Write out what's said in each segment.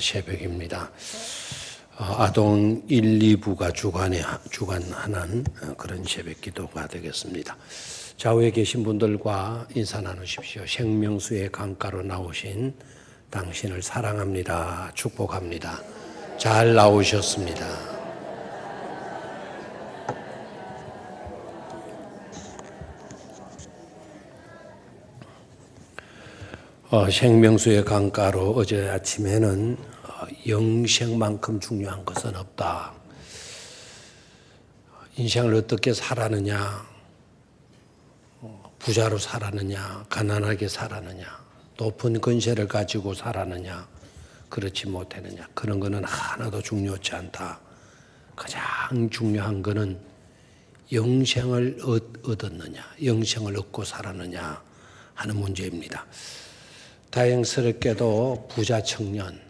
새벽입니다. 아동 1, 2부가 주관하는 그런 새벽 기도가 되겠습니다. 좌우에 계신 분들과 인사 나누십시오. 생명수의 강가로 나오신 당신을 사랑합니다. 축복합니다. 잘 나오셨습니다. 생명수의 강가로 어제 아침에는 영생만큼 중요한 것은 없다. 인생을 어떻게 살았느냐, 부자로 살았느냐, 가난하게 살았느냐, 높은 권세를 가지고 살았느냐, 그렇지 못했느냐, 그런 거는 하나도 중요치 않다. 가장 중요한 거는 영생을 얻었느냐, 영생을 얻고 살았느냐 하는 문제입니다. 다행스럽게도 부자 청년,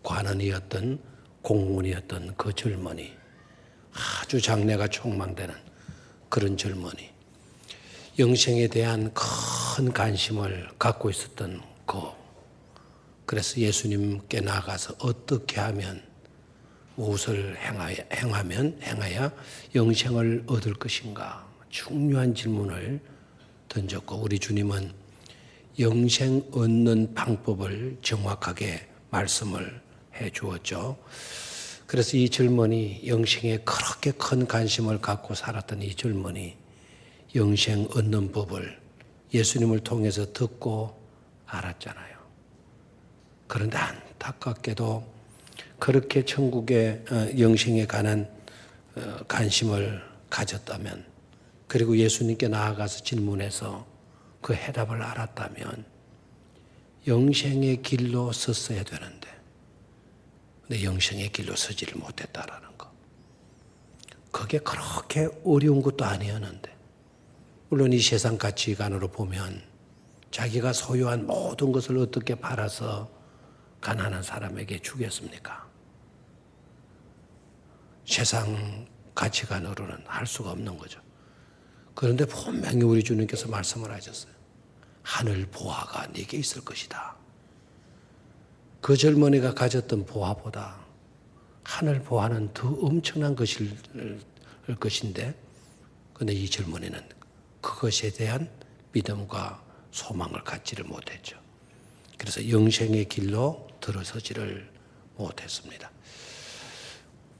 관원이었던 공무원이었던 그 젊은이, 아주 장래가 촉망되는 그런 젊은이, 영생에 대한 큰 관심을 갖고 있었던 그래서 예수님께 나가서 어떻게 하면 무엇을 행해야 영생을 얻을 것인가 중요한 질문을 던졌고, 우리 주님은 영생 얻는 방법을 정확하게 말씀을 해 주었죠. 그래서 이 젊은이, 영생에 그렇게 큰 관심을 갖고 살았던 이 젊은이 영생 얻는 법을 예수님을 통해서 듣고 알았잖아요. 그런데 안타깝게도 그렇게 천국의 영생에 관한 관심을 가졌다면, 그리고 예수님께 나아가서 질문해서 그 해답을 알았다면 영생의 길로 섰어야 되는데, 근데 영생의 길로 서지를 못했다라는 거. 그게 그렇게 어려운 것도 아니었는데, 물론 이 세상 가치관으로 보면 자기가 소유한 모든 것을 어떻게 팔아서 가난한 사람에게 주겠습니까? 세상 가치관으로는 할 수가 없는 거죠. 그런데 분명히 우리 주님께서 말씀을 하셨어요. 하늘 보화가 네게 있을 것이다. 그 젊은이가 가졌던 보화보다 하늘 보화는 더 엄청난 것인데, 그런데 이 젊은이는 그것에 대한 믿음과 소망을 갖지를 못했죠. 그래서 영생의 길로 들어서지를 못했습니다.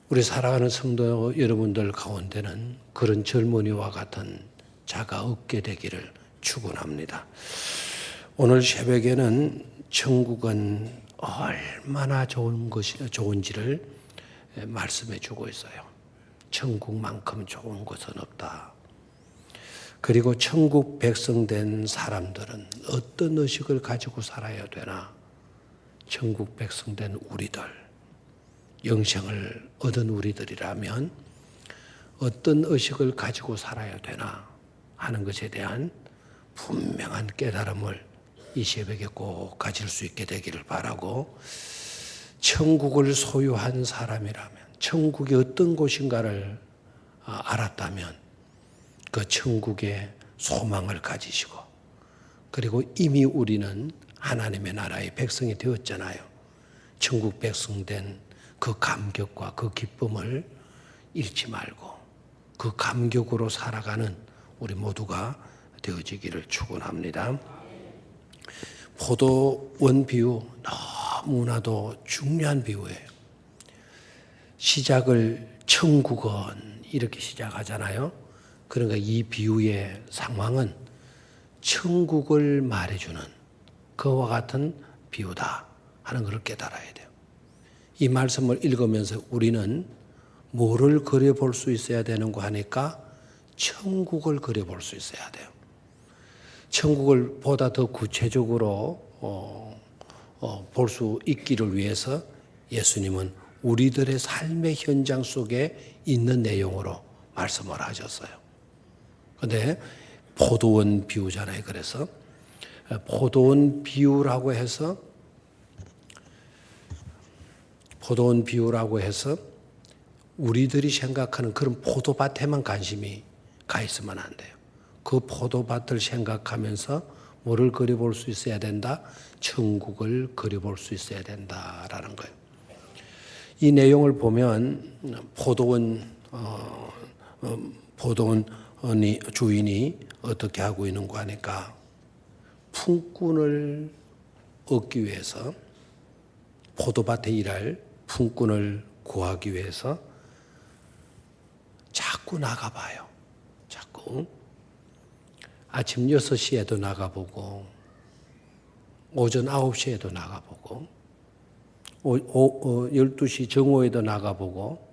우리 사랑하는 성도 여러분들 가운데는 그런 젊은이와 같은 자가 없게 되기를 축원합니다. 오늘 새벽에는 천국은 얼마나 좋은지를 말씀해 주고 있어요. 천국만큼 좋은 것은 없다. 그리고 천국 백성 된 사람들은 어떤 의식을 가지고 살아야 되나? 천국 백성 된 우리들, 영생을 얻은 우리들이라면 어떤 의식을 가지고 살아야 되나 하는 것에 대한 분명한 깨달음을 이 새벽에 꼭 가질 수 있게 되기를 바라고, 천국을 소유한 사람이라면, 천국이 어떤 곳인가를 알았다면 그 천국의 소망을 가지시고, 그리고 이미 우리는 하나님의 나라의 백성이 되었잖아요. 천국 백성 된 그 감격과 그 기쁨을 잃지 말고 그 감격으로 살아가는 우리 모두가 되어지기를 축원합니다. 포도원 비유, 너무나도 중요한 비유예요. 시작을 천국은 이렇게 시작하잖아요. 그러니까 이 비유의 상황은 천국을 말해주는 그와 같은 비유다 하는 것을 깨달아야 돼요. 이 말씀을 읽으면서 우리는 뭐를 그려볼 수 있어야 되는가 하니까 천국을 그려볼 수 있어야 돼요. 천국을 보다 더 구체적으로 볼 수 있기를 위해서 예수님은 우리들의 삶의 현장 속에 있는 내용으로 말씀을 하셨어요. 그런데 포도원 비유잖아요. 그래서 포도원 비유라고 해서 우리들이 생각하는 그런 포도밭에만 관심이 가 있으면 안 돼요. 그 포도밭을 생각하면서 뭐를 그려볼 수 있어야 된다? 천국을 그려볼 수 있어야 된다라는 거예요. 이 내용을 보면 포도원 주인이 어떻게 하고 있는 거 하니까 품꾼을 얻기 위해서 포도밭에 일할 품꾼을 구하기 위해서 자꾸 나가봐요. 자꾸 아침 6시에도 나가보고 오전 9시에도 나가보고 12시 정오에도 나가보고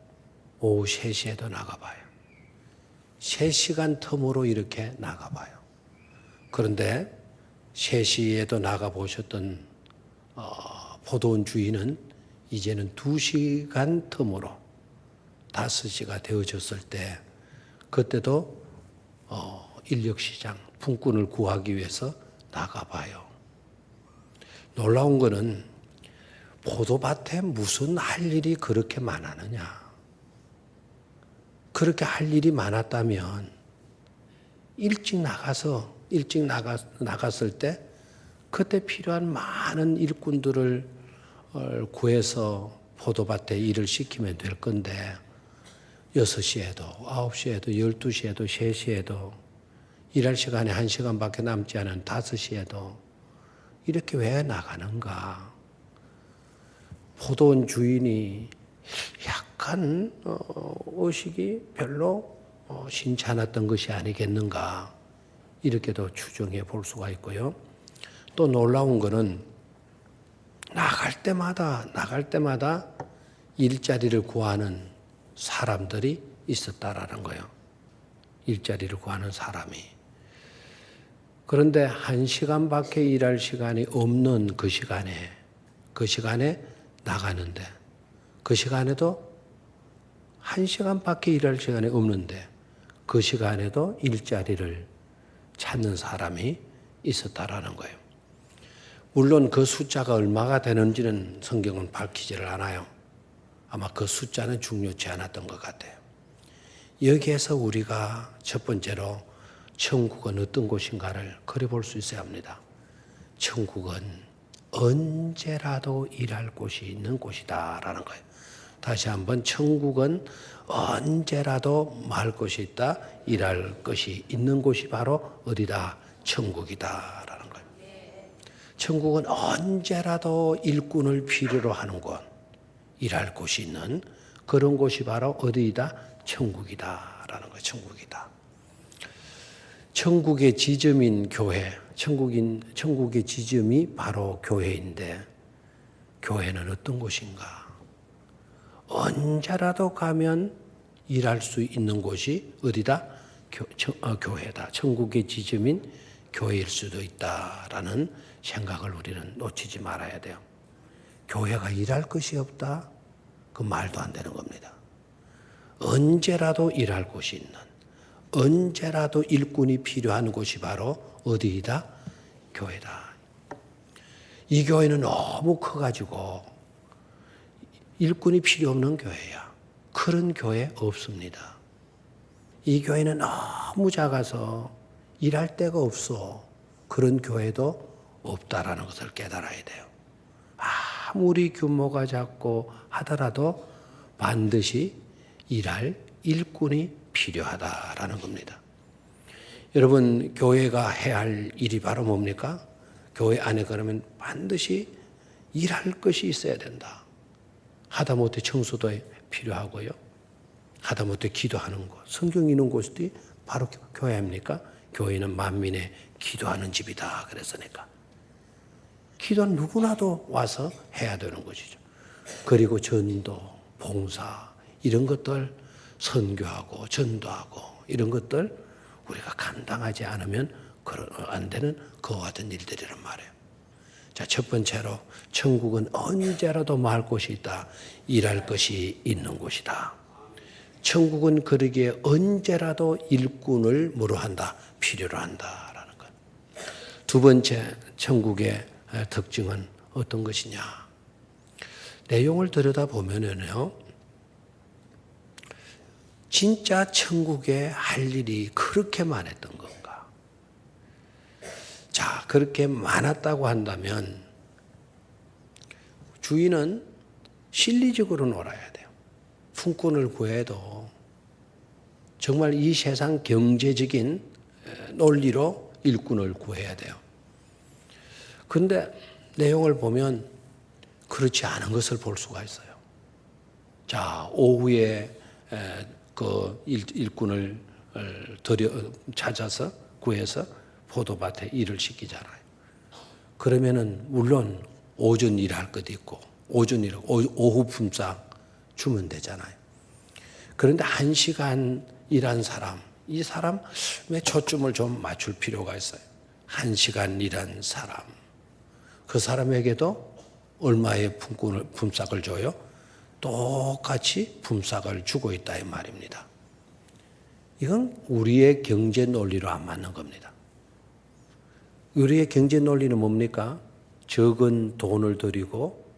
오후 3시에도 나가봐요. 3시간 텀으로 이렇게 나가봐요. 그런데 3시에도 나가보셨던 포도원 주인은 이제는 2시간 텀으로 5시가 되어졌을 때 그때도 인력시장, 품꾼을 구하기 위해서 나가봐요. 놀라운 거는 포도밭에 무슨 할 일이 그렇게 많았느냐. 그렇게 할 일이 많았다면 일찍 나갔을 때 그때 필요한 많은 일꾼들을 구해서 포도밭에 일을 시키면 될 건데 6시에도 9시에도 12시에도 3시에도 일할 시간이 1시간밖에 남지 않은 5시에도 이렇게 왜 나가는가? 포도원 주인이 약간 의식이 별로 신치 않았던 것이 아니겠는가? 이렇게도 추정해 볼 수가 있고요. 또 놀라운 것은 나갈 때마다 일자리를 구하는 사람들이 있었다라는 거예요. 일자리를 구하는 사람이. 그런데 1시간밖에 일할 시간이 없는 그 시간에 나가는데 그 시간에도 1시간밖에 일할 시간이 없는데 그 시간에도 일자리를 찾는 사람이 있었다라는 거예요. 물론 그 숫자가 얼마가 되는지는 성경은 밝히지를 않아요. 아마 그 숫자는 중요치 않았던 것 같아요. 여기에서 우리가 첫 번째로 천국은 어떤 곳인가를 그려볼 수 있어야 합니다. 천국은 언제라도 일할 곳이 있는 곳이다라는 거예요. 다시 한번 천국은 언제라도 말 것이 있다, 일할 것이 있는 곳이 바로 어디다? 천국이다라는 거예요. 천국은 언제라도 일꾼을 필요로 하는 곳, 일할 곳이 있는 그런 곳이 바로 어디이다? 천국이다라는 거예요. 천국이다. 천국의 지점인 교회, 천국의 지점이 바로 교회인데 교회는 어떤 곳인가? 언제라도 가면 일할 수 있는 곳이 어디다? 교회다. 천국의 지점인 교회일 수도 있다라는 생각을 우리는 놓치지 말아야 돼요. 교회가 일할 것이 없다? 그 말도 안 되는 겁니다. 언제라도 일할 곳이 있는, 언제라도 일꾼이 필요한 곳이 바로 어디이다? 교회다. 이 교회는 너무 커가지고 일꾼이 필요 없는 교회야. 그런 교회 없습니다. 이 교회는 너무 작아서 일할 데가 없어. 그런 교회도 없다라는 것을 깨달아야 돼요. 아무리 규모가 작고 하더라도 반드시 일할 일꾼이 필요하다라는 겁니다. 여러분, 교회가 해야 할 일이 바로 뭡니까? 교회 안에 그러면 반드시 일할 것이 있어야 된다. 하다못해 청소도 필요하고요. 하다못해 기도하는 곳, 성경 읽는 곳이 바로 교회입니까? 교회는 만민의 기도하는 집이다 그랬으니까. 기도는 누구나도 와서 해야 되는 것이죠. 그리고 전도, 봉사 이런 것들 선교하고 전도하고 이런 것들 우리가 감당하지 않으면 안 되는 그와 같은 일들이란 말이에요. 자, 첫 번째로 천국은 언제라도 말 곳이 있다. 일할 것이 있는 곳이다. 천국은 그러기에 언제라도 일꾼을 뭐로 한다? 필요로 한다라는 것. 두 번째 천국의 특징은 어떤 것이냐? 내용을 들여다보면요. 진짜 천국에 할 일이 그렇게 많았던 건가? 자, 그렇게 많았다고 한다면 주인은 실리적으로 놀아야 돼요. 품꾼을 구해도 정말 이 세상 경제적인 논리로 일꾼을 구해야 돼요. 그런데 내용을 보면 그렇지 않은 것을 볼 수가 있어요. 자, 오후에 그 일꾼을 찾아서 구해서 포도밭에 일을 시키잖아요. 그러면은 물론 오전 일할 것도 있고 오전 일하고 오후 품삯 주면 되잖아요. 그런데 1시간 일한 사람, 이 사람의 초점을 좀 맞출 필요가 있어요. 1시간 일한 사람, 그 사람에게도 얼마의 품삯을 줘요? 똑같이 품삯을 주고 있다 이 말입니다. 이건 우리의 경제 논리로 안 맞는 겁니다. 우리의 경제 논리는 뭡니까? 적은 돈을 들이고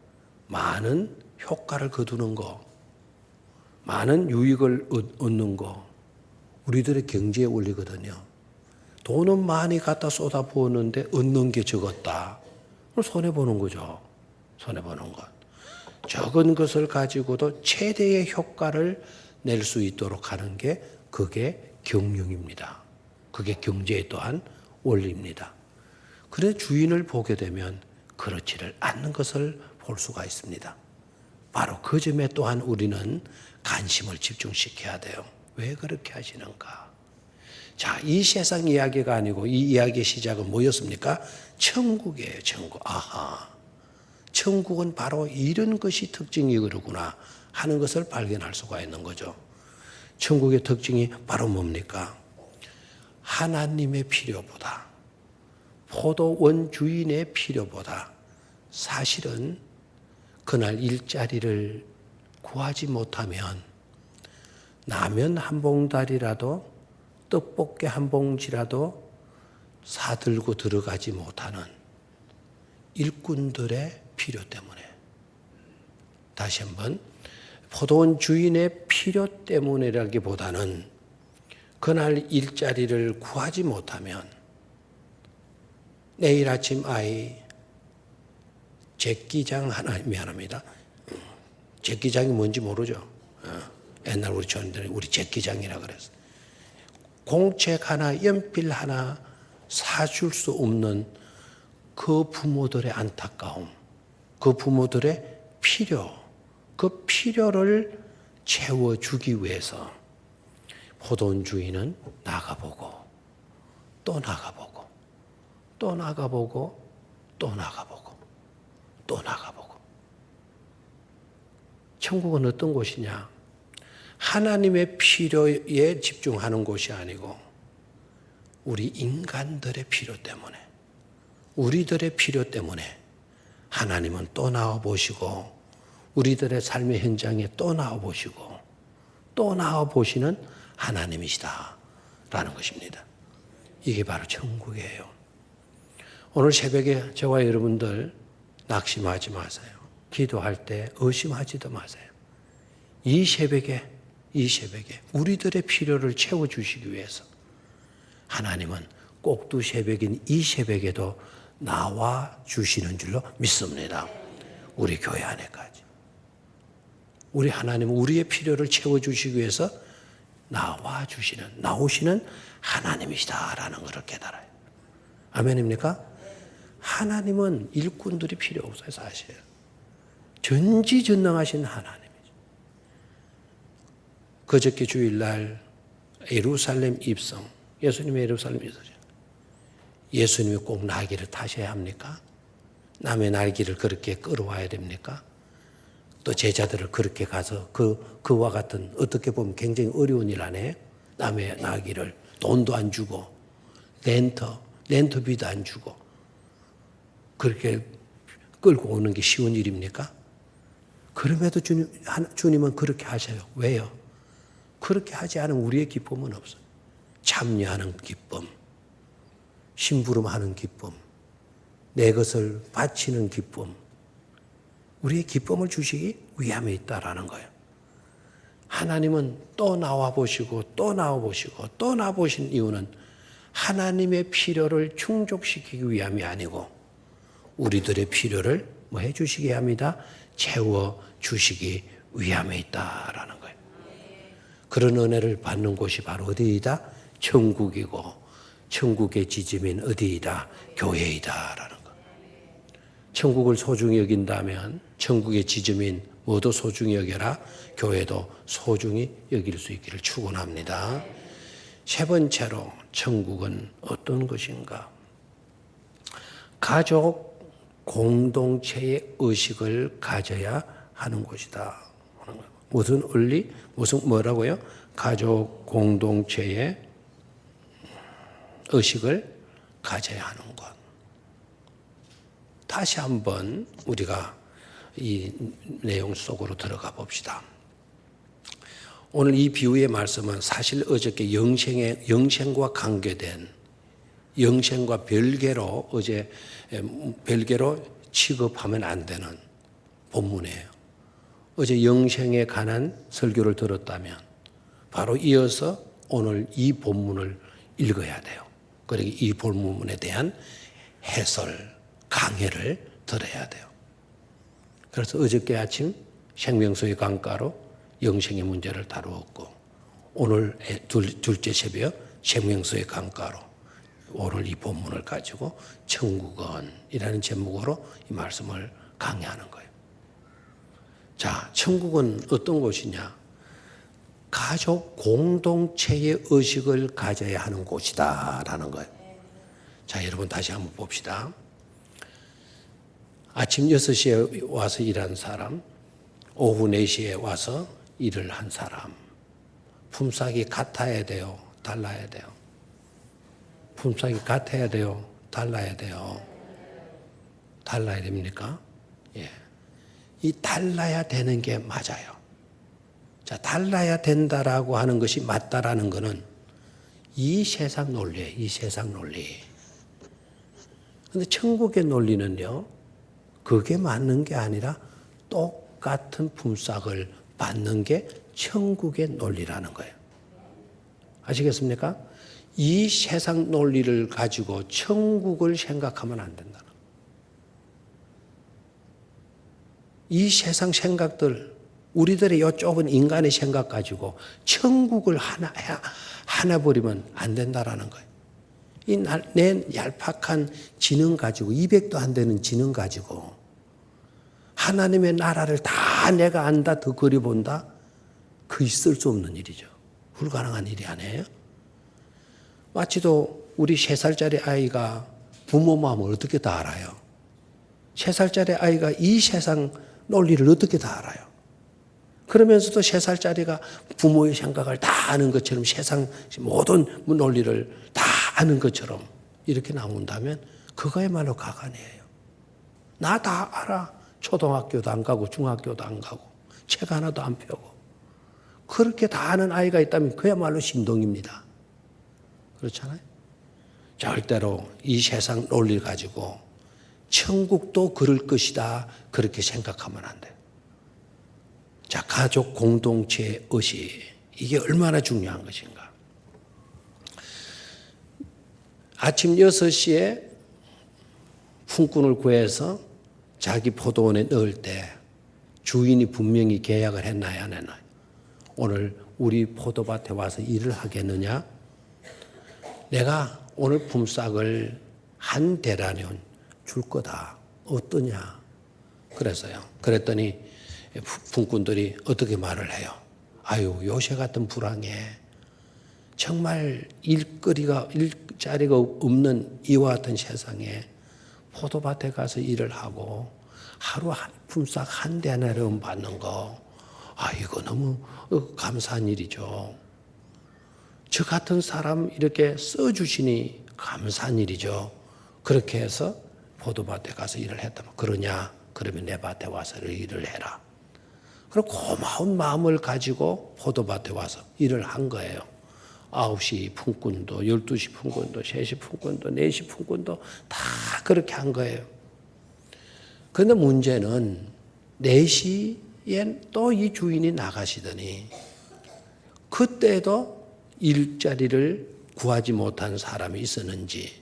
많은 효과를 거두는 거, 많은 유익을 얻는 거, 우리들의 경제의 원리거든요. 돈은 많이 갖다 쏟아부었는데 얻는 게 적었다. 손해보는 거죠. 손해보는 것. 적은 것을 가지고도 최대의 효과를 낼 수 있도록 하는 게 그게 경영입니다. 그게 경제의 또한 원리입니다. 그래 주인을 보게 되면 그렇지를 않는 것을 볼 수가 있습니다. 바로 그 점에 또한 우리는 관심을 집중시켜야 돼요. 왜 그렇게 하시는가? 자, 이 세상 이야기가 아니고 이 이야기의 시작은 뭐였습니까? 천국이에요, 천국. 아하. 천국은 바로 이런 것이 특징이 그러구나 하는 것을 발견할 수가 있는 거죠. 천국의 특징이 바로 뭡니까? 하나님의 필요보다, 포도원 주인의 필요보다 사실은 그날 일자리를 구하지 못하면 라면 한 봉다리라도 떡볶이 한 봉지라도 사들고 들어가지 못하는 일꾼들의 필요 때문에, 다시 한번 포도원 주인의 필요 때문이라기보다는 그날 일자리를 구하지 못하면 내일 아침 아이 제끼장 하나, 미안합니다. 제끼장이 뭔지 모르죠. 옛날 우리 조원들이 우리 제끼장이라 그랬어요. 공책 하나, 연필 하나 사줄 수 없는 그 부모들의 안타까움, 그 부모들의 필요, 그 필요를 채워주기 위해서 포도원 주인은 나가보고 또 나가보고 또 나가보고 또 나가보고 또 나가보고. 천국은 어떤 곳이냐? 하나님의 필요에 집중하는 곳이 아니고 우리 인간들의 필요 때문에, 우리들의 필요 때문에 하나님은 또 나와보시고 우리들의 삶의 현장에 또 나와보시고 또 나와보시는 하나님이시다라는 것입니다. 이게 바로 천국이에요. 오늘 새벽에 저와 여러분들 낙심하지 마세요. 기도할 때 의심하지도 마세요. 이 새벽에 우리들의 필요를 채워주시기 위해서 하나님은 꼭두 새벽인 이 새벽에도 나와 주시는 줄로 믿습니다. 우리 교회 안에까지. 우리 하나님은 우리의 필요를 채워주시기 위해서 나오시는 하나님이시다라는 것을 깨달아요. 아멘입니까? 하나님은 일꾼들이 필요 없어요, 사실. 전지전능하신 하나님이죠. 그저께 주일날 예루살렘 입성, 예수님의 예루살렘 입성. 예수님이 꼭 나귀를 타셔야 합니까? 남의 나귀를 그렇게 끌어와야 됩니까? 또 제자들을 그렇게 가서 그와 같은 어떻게 보면 굉장히 어려운 일 안에 남의 나귀를 돈도 안 주고 렌터비도 안 주고 그렇게 끌고 오는 게 쉬운 일입니까? 그럼에도 주님은 그렇게 하셔요. 왜요? 그렇게 하지 않은 우리의 기쁨은 없어요. 참여하는 기쁨, 심부름하는 기쁨, 내 것을 바치는 기쁨, 우리의 기쁨을 주시기 위함에 있다라는 거예요. 하나님은 또 나와보시고 또 나와보시고 또 나와보신 이유는 하나님의 필요를 충족시키기 위함이 아니고 우리들의 필요를 뭐 해주시기 합니다. 채워주시기 위함에 있다라는 거예요. 그런 은혜를 받는 곳이 바로 어디이다? 천국이고 천국의 지짐인 어디이다? 교회이다라는 거. 천국을 소중히 여긴다면 천국의 지짐인 모두 소중히 여겨라. 교회도 소중히 여길 수 있기를 축원합니다. 세 번째로 천국은 어떤 것인가? 가족 공동체의 의식을 가져야 하는 곳이다. 무슨 원리? 무슨 뭐라고요? 가족 공동체의 의식을 가져야 하는 것. 다시 한번 우리가 이 내용 속으로 들어가 봅시다. 오늘 이 비유의 말씀은 사실 어저께 영생과 관계된 영생과 별개로 어제 별개로 취급하면 안 되는 본문이에요. 어제 영생에 관한 설교를 들었다면 바로 이어서 오늘 이 본문을 읽어야 돼요. 그리고 이 본문에 대한 해설, 강해를 들어야 돼요. 그래서 어저께 아침 생명수의 강가로 영생의 문제를 다루었고 오늘 둘째 새벽 생명수의 강가로 오늘 이 본문을 가지고 천국은 이라는 제목으로 이 말씀을 강의하는 거예요. 자, 천국은 어떤 곳이냐? 가족 공동체의 의식을 가져야 하는 곳이다라는 거예요. 자, 여러분 다시 한번 봅시다. 아침 6시에 와서 일한 사람, 오후 4시에 와서 일을 한 사람, 품삯이 같아야 돼요? 달라야 돼요? 품삯이 같아야 돼요? 달라야 돼요? 달라야 됩니까? 예. 이 달라야 되는 게 맞아요. 자, 달라야 된다라고 하는 것이 맞다라는 것은 이 세상 논리예요. 이 세상 논리. 그런데 천국의 논리는요, 그게 맞는 게 아니라 똑같은 품삯을 받는 게 천국의 논리라는 거예요. 아시겠습니까? 이 세상 논리를 가지고 천국을 생각하면 안 된다는 거예요. 이 세상 생각들, 우리들의 이 좁은 인간의 생각 가지고 천국을 하나 버리면 안 된다라는 거예요. 내 얄팍한 지능 가지고 200도 안 되는 지능 가지고 하나님의 나라를 다 내가 안다 더 그려본다? 그 있을 수 없는 일이죠. 불가능한 일이 아니에요. 마치도 우리 3살짜리 아이가 부모 마음을 어떻게 다 알아요? 3살짜리 아이가 이 세상 논리를 어떻게 다 알아요? 그러면서도 3살짜리가 부모의 생각을 다 아는 것처럼 세상 모든 논리를 다 아는 것처럼 이렇게 나온다면 그거야말로 가관이에요. 나 다 알아. 초등학교도 안 가고 중학교도 안 가고 책 하나도 안 펴고 그렇게 다 아는 아이가 있다면 그야말로 신동입니다. 그렇잖아요? 절대로 이 세상 논리를 가지고 천국도 그럴 것이다 그렇게 생각하면 안 돼요. 자, 가족 공동체의 의식, 이게 얼마나 중요한 것인가. 아침 6시에 품꾼을 구해서 자기 포도원에 넣을 때 주인이 분명히 계약을 했나요, 안 했나요? 오늘 우리 포도밭에 와서 일을 하겠느냐? 내가 오늘 품삯을 한 데라면 줄 거다. 어떠냐? 그래서요. 그랬더니 품꾼들이 어떻게 말을 해요? 아유, 요새 같은 불황에 정말 일자리가 없는 이와 같은 세상에 포도밭에 가서 일을 하고 하루 품삯 한 데나리온 받는 거, 아, 이거 너무 감사한 일이죠. 저 같은 사람 이렇게 써주시니 감사한 일이죠. 그렇게 해서 포도밭에 가서 일을 했다면, 그러냐? 그러면 내 밭에 와서 일을 해라. 그리고 고마운 마음을 가지고 포도밭에 와서 일을 한 거예요. 9시 품꾼도, 12시 품꾼도, 3시 품꾼도, 4시 품꾼도 다 그렇게 한 거예요. 그런데 문제는 4시에 또 이 주인이 나가시더니 그때도 일자리를 구하지 못한 사람이 있었는지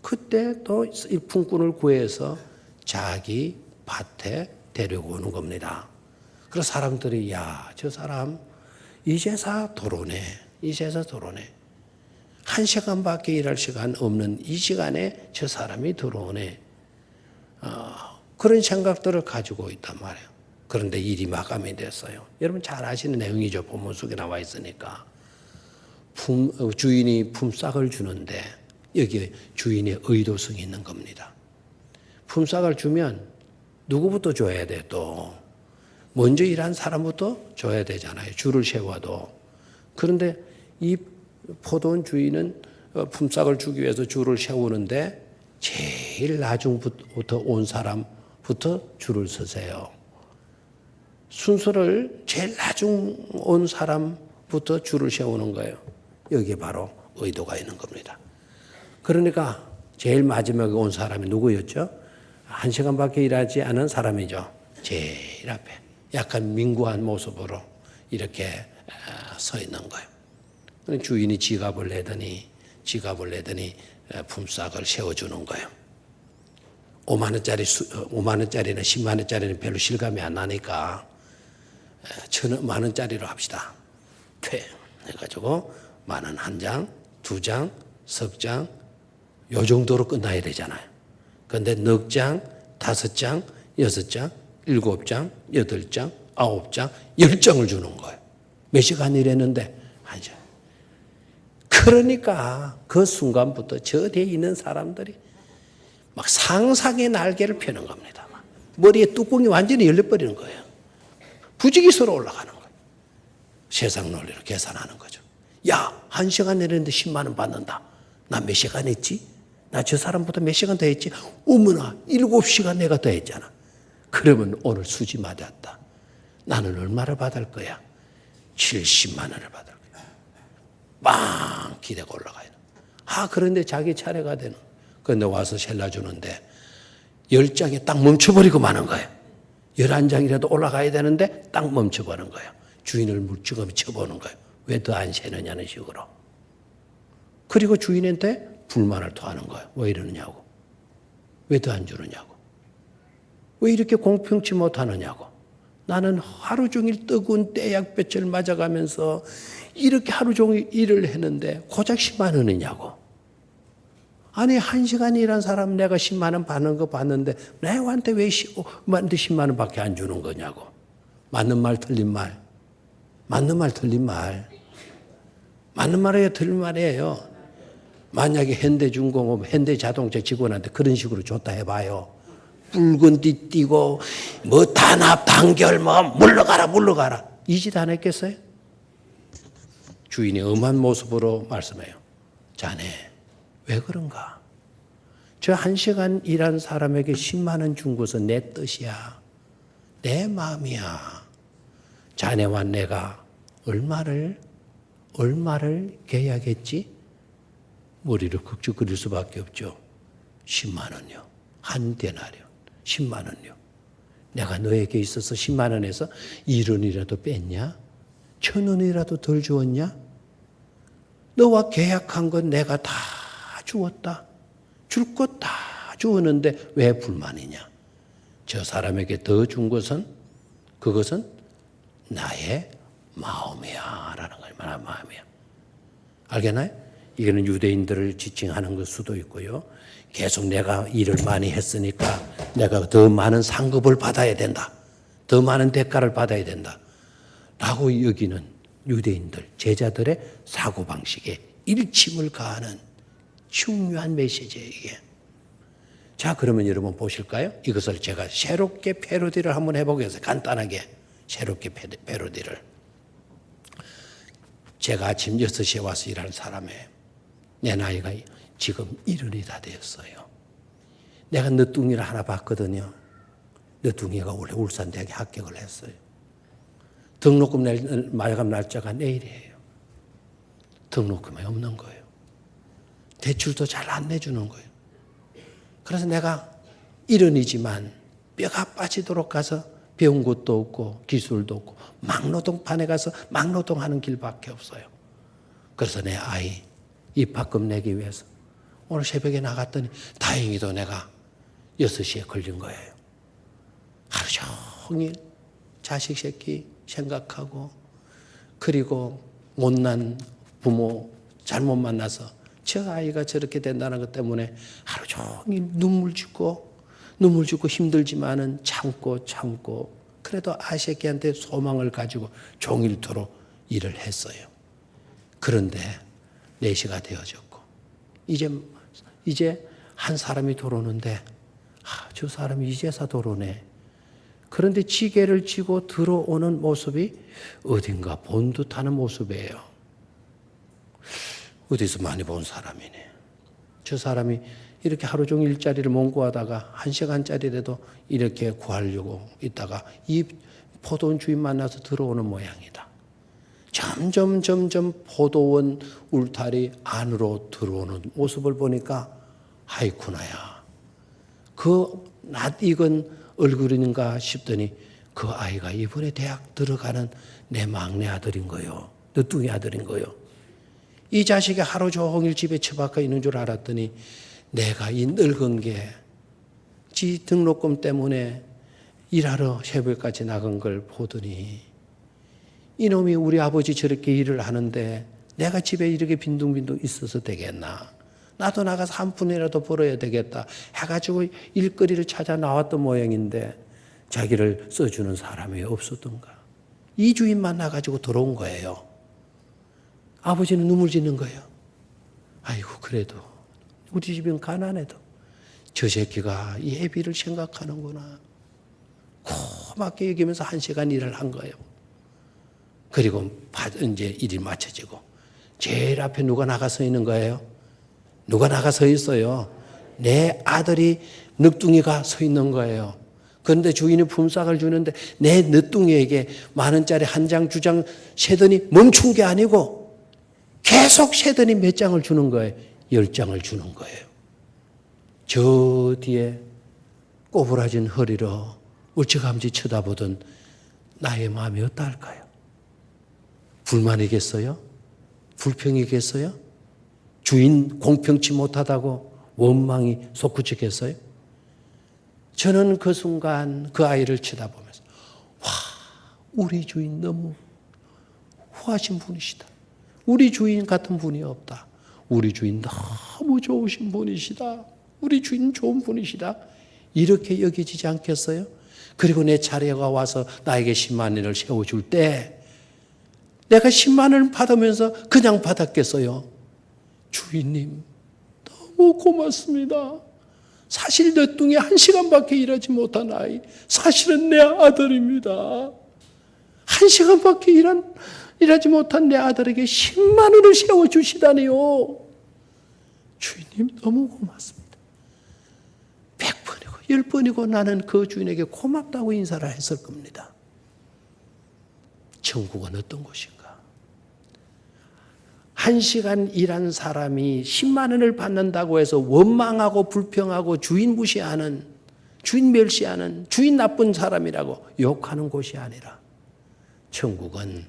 그때 또 일품꾼을 구해서 자기 밭에 데리고 오는 겁니다. 그래서 사람들이 야, 저 사람 이제서 도로네. 이제서 도로네. 1시간밖에 일할 시간 없는 이 시간에 저 사람이 들어오네. 그런 생각들을 가지고 있단 말이에요. 그런데 일이 마감이 됐어요. 여러분 잘 아시는 내용이죠. 본문 속에 나와 있으니까. 주인이 품삯을 주는데 여기에 주인의 의도성이 있는 겁니다. 품삯을 주면 누구부터 줘야 돼 또? 먼저 일한 사람부터 줘야 되잖아요. 줄을 세워도. 그런데 이 포도원 주인은 품삯을 주기 위해서 줄을 세우는데 제일 나중부터 온 사람부터 줄을 서세요. 순서를 제일 나중 온 사람부터 줄을 세우는 거예요. 여기에 바로 의도가 있는 겁니다. 그러니까 제일 마지막에 온 사람이 누구였죠? 1시간밖에 일하지 않은 사람이죠. 제일 앞에. 약간 민구한 모습으로 이렇게 서 있는 거예요. 주인이 지갑을 내더니 품삯을 세워주는 거예요. 5만원짜리나 10만원짜리는 별로 실감이 안 나니까 10,000원,10,000원짜리로 합시다. 퇴 해가지고 10,000원 한 장, 2장, 석 장, 요 정도로 끝나야 되잖아요. 그런데 넉 장, 5장, 6장, 7장, 8장, 9장, 10장을 주는 거예요. 몇 시간 일했는데? 한 시간. 그러니까 그 순간부터 저 뒤에 있는 사람들이 막 상상의 날개를 펴는 겁니다. 머리에 뚜껑이 완전히 열려버리는 거예요. 부지기수로 올라가는 거예요. 세상 논리로 계산하는 거죠. 야, 1시간 일했는데 10만 원 받는다. 나 몇 시간 했지? 나 저 사람보다 몇 시간 더 했지? 어머나, 7시간 내가 더 했잖아. 그러면 오늘 수지 맞았다. 나는 얼마를 받을 거야? 70만 원을 받을 거야. 빵! 기대가 올라가요. 그런데 자기 차례가 되는. 그런데 와서 셀라주는데 10장에 딱 멈춰버리고 마는 거예요. 11장이라도 올라가야 되는데 딱 멈춰버리는 거예요. 주인을 물찌감이 쳐보는 거예요. 왜 더 안 세느냐는 식으로. 그리고 주인한테 불만을 토하는 거예요. 왜 이러느냐고. 왜 더 안 주느냐고. 왜 이렇게 공평치 못하느냐고. 나는 하루 종일 뜨거운 떼약볕을 맞아가면서 이렇게 하루 종일 일을 했는데 고작 10만 원이냐고. 아니 1시간 일한 사람 내가 10만 원 받는 거 봤는데 내한테 왜 10만 원밖에 안 주는 거냐고. 맞는 말 틀린 말. 맞는 말 틀린 말. 맞는 말이에요 틀린 말이에요. 만약에 현대중공업 현대자동차 직원한테 그런 식으로 줬다 해봐요. 붉은 띠 띠고 뭐 단합 단결 뭐 물러가라 이 짓 안 했겠어요? 주인이 엄한 모습으로 말씀해요. 자네 왜 그런가? 저 1시간 일한 사람에게 10만 원 준 것은 내 뜻이야. 내 마음이야. 자네와 내가 얼마를 계약했지? 머리를 극적거릴 수밖에 없죠. 10만 원요. 한 데나리온. 10만 원요. 내가 너에게 있어서 10만 원에서 1원이라도 뺐냐? 1,000원이라도 덜 주었냐? 너와 계약한 건 내가 다 주었다. 줄 것 다 주었는데 왜 불만이냐? 저 사람에게 더 준 것은 그것은 나의 마음이야 라는 거예요. 나의 마음이야. 알겠나요? 이거는 유대인들을 지칭하는 걸 수도 있고요. 계속 내가 일을 많이 했으니까 내가 더 많은 상급을 받아야 된다. 더 많은 대가를 받아야 된다. 라고 여기는 유대인들, 제자들의 사고방식에 일침을 가하는 중요한 메시지예요, 이게. 자, 그러면 여러분 보실까요? 이것을 제가 새롭게 패러디를 한번 해보겠습니다. 간단하게 새롭게 패러디를. 제가 아침 6시에 와서 일하는 사람이에요. 내 나이가 지금 70이 다 되었어요. 내가 늦둥이를 하나 봤거든요. 늦둥이가 원래 울산대학에 합격을 했어요. 등록금 마감 날짜가 내일이에요. 등록금이 없는 거예요. 대출도 잘 안 내주는 거예요. 그래서 내가 70이지만 뼈가 빠지도록 가서 배운 것도 없고 기술도 없고 막노동판에 가서 막노동하는 길밖에 없어요. 그래서 내 아이 입학금 내기 위해서. 오늘 새벽에 나갔더니 다행히도 내가 6시에 걸린 거예요. 하루 종일 자식 새끼 생각하고, 그리고 못난 부모 잘못 만나서 저 아이가 저렇게 된다는 것 때문에 하루 종일 눈물 짓고 힘들지만은 참고 그래도 아새끼한테 소망을 가지고 종일토록 일을 했어요. 그런데 4시가 되어졌고 이제 한 사람이 들어오는데 저 사람이 이제서 들어오네. 그런데 지게를 쥐고 들어오는 모습이 어딘가 본 듯하는 모습이에요. 어디서 많이 본 사람이네. 저 사람이 이렇게 하루 종일 일자리를 못 구하다가 1시간짜리라도 이렇게 구하려고 있다가 이 포도원 주인 만나서 들어오는 모양이다. 점점 포도원 울타리 안으로 들어오는 모습을 보니까 아이쿠나야. 그 낯익은 얼굴인가 싶더니 그 아이가 이번에 대학 들어가는 내 막내 아들인 거요. 늦둥이 아들인 거요. 이 자식이 하루 종일 집에 처박혀 있는 줄 알았더니 내가 이 늙은 게 지 등록금 때문에 일하러 새벽까지 나간 걸 보더니 이놈이 우리 아버지 저렇게 일을 하는데 내가 집에 이렇게 빈둥빈둥 있어서 되겠나. 나도 나가서 한 푼이라도 벌어야 되겠다 해가지고 일거리를 찾아 나왔던 모양인데 자기를 써주는 사람이 없었던가. 이 주인만 나가지고 들어온 거예요. 아버지는 눈물 짓는 거예요. 아이고 그래도 우리 집은 가난해도 저 새끼가 이 애비를 생각하는구나. 고맙게 여기면서 1시간 일을 한 거예요. 그리고 이제 일이 마쳐지고 제일 앞에 누가 나가 서 있는 거예요? 누가 나가 서 있어요? 내 아들이 늦둥이가 서 있는 거예요. 그런데 주인이 품삯을 주는데 내 늦둥이에게 10,000원짜리 한 장, 2장 세더니 멈춘 게 아니고 계속 세더니 몇 장을 주는 거예요? 10장을 주는 거예요. 저 뒤에 꼬부라진 허리로 울적함지 쳐다보던 나의 마음이 어떨까요? 불만이겠어요? 불평이겠어요? 주인 공평치 못하다고 원망이 솟구치겠어요? 저는 그 순간 그 아이를 쳐다보면서 우리 주인 너무 후하신 분이시다. 우리 주인 같은 분이 없다. 우리 주인 너무 좋으신 분이시다. 우리 주인 좋은 분이시다. 이렇게 여겨지지 않겠어요? 그리고 내 차례가 와서 나에게 10만 원을 세워줄 때 내가 10만 원을 받으면서 그냥 받았겠어요? 주인님 너무 고맙습니다. 사실 늦둥이 1시간밖에 일하지 못한 아이, 사실은 내 아들입니다. 1시간밖에 일하지 못한 내 아들에게 10만 원을 세워주시다니요. 주인님 너무 고맙습니다. 100번이고 10번이고 나는 그 주인에게 고맙다고 인사를 했을 겁니다. 천국은 어떤 곳인가? 1시간 일한 사람이 10만 원을 받는다고 해서 원망하고 불평하고 주인 무시하는, 주인 멸시하는, 주인 나쁜 사람이라고 욕하는 곳이 아니라 천국은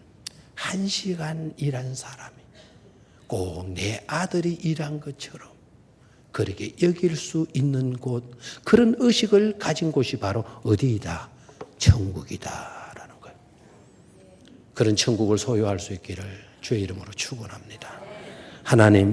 1시간 일한 사람이 꼭 내 아들이 일한 것처럼 그렇게 여길 수 있는 곳, 그런 의식을 가진 곳이 바로 어디이다? 천국이다라는 거예요. 그런 천국을 소유할 수 있기를 주의 이름으로 축원합니다. 하나님,